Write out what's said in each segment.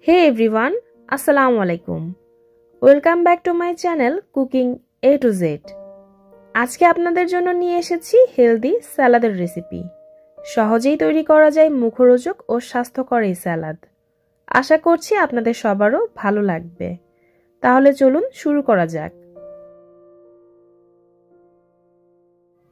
Hey everyone, Assalamu alaikum. Welcome back to my channel Cooking A to Z. আজকে আপনাদের জন্য নিয়ে এসেছি হেলদি সালাদের রেসিপি। সহজেই তৈরি করা যায় মুখরোচক ও স্বাস্থ্যকর এই সালাদ। আশা করছি আপনাদের সবারও ভালো লাগবে। তাহলে চলুন শুরু করা যাক।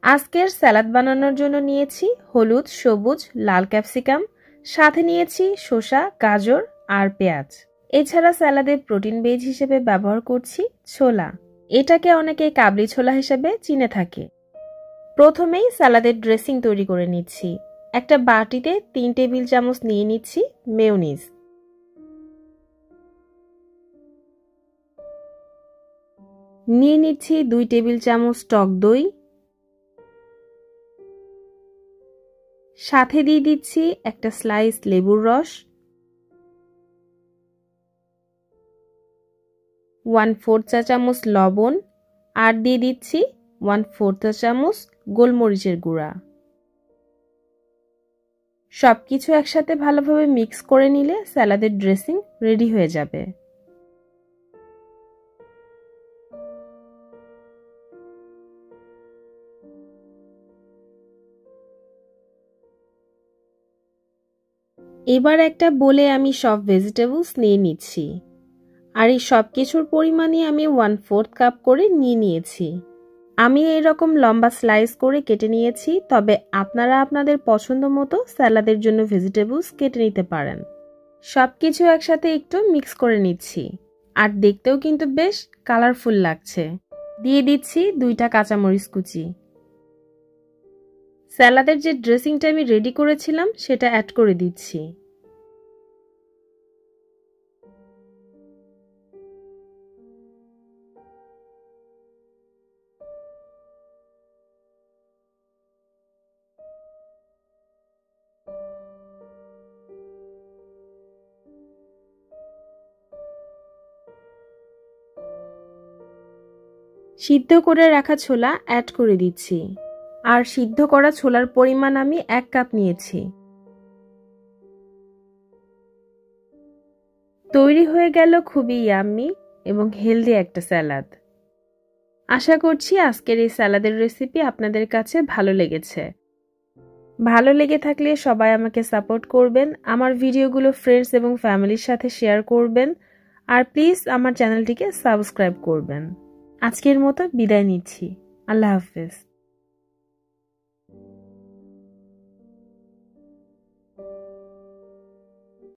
আজকের সালাদ বানানোর জন্য নিয়েছি হলুদ, সবুজ, লাল ক্যাপসিকাম, সাথে নিয়েছি শসা, গাজর আর পেঁয়াজ। এছাড়া সালাদে প্রোটিন বেজ হিসেবে ব্যবহার করছি ছোলা। এটাকে অনেকে কাবলি ছোলা হিসেবে চিনে থাকে। প্রথমেই সালাদের ড্রেসিং তৈরি করে নিচ্ছি। একটা বাটিতে 3 টেবিল চামচ নিয়ে নিচ্ছি মেয়োনিজ। নিয়ে নিচ্ছি 2 টেবিল চামচ টক দই। সাথে দিয়ে দিচ্ছি একটা স্লাইস লেবুর রস, 1/4 চা চামচ লবণ আর দিয়ে দিচ্ছি 1/4 চা চামচ গোলমরিচের গুঁড়া। সবকিছু একসাথে ভালোভাবে মিক্স করে নিলে সালাদের ড্রেসিং রেডি হয়ে যাবে। এবার একটা বলে আমি সব ভেজিটেবলস নিয়ে নিচ্ছি। আর এই সব কিছুর পরিমাণই আমি 1/4 কাপ করে নিয়ে নিয়েছি। আমি এইরকম লম্বা স্লাইস করে কেটে নিয়েছি, তবে আপনারা আপনাদের পছন্দ মতো স্যালাদের জন্য ভেজিটেবলস কেটে নিতে পারেন। সব কিছু একসাথে একটু মিক্স করে নিচ্ছি। আর দেখতেও কিন্তু বেশ কালারফুল লাগছে। দিয়ে দিচ্ছি 2টা কাঁচামরিচ কুচি। স্যালাদের যে ড্রেসিংটা আমি রেডি করেছিলাম সেটা অ্যাড করে দিচ্ছি। সিদ্ধ করে রাখা ছোলা অ্যাড করে দিচ্ছি। আর সিদ্ধ করা ছোলার পরিমাণ আমি 1 কাপ নিয়েছি। তৈরি হয়ে গেল খুবই ইয়াম্মি এবং হেলদি একটা স্যালাদ। আশা করছি আজকের এই স্যালাদের রেসিপি আপনাদের কাছে ভালো লেগেছে। ভালো লেগে থাকলে সবাই আমাকে সাপোর্ট করবেন, আমার ভিডিওগুলো ফ্রেন্ডস এবং ফ্যামিলির সাথে শেয়ার করবেন আর প্লিজ আমার চ্যানেলটিকে সাবস্ক্রাইব করবেন। আজকের মতো বিদায় নিচ্ছি। আল্লাহ হাফেজ।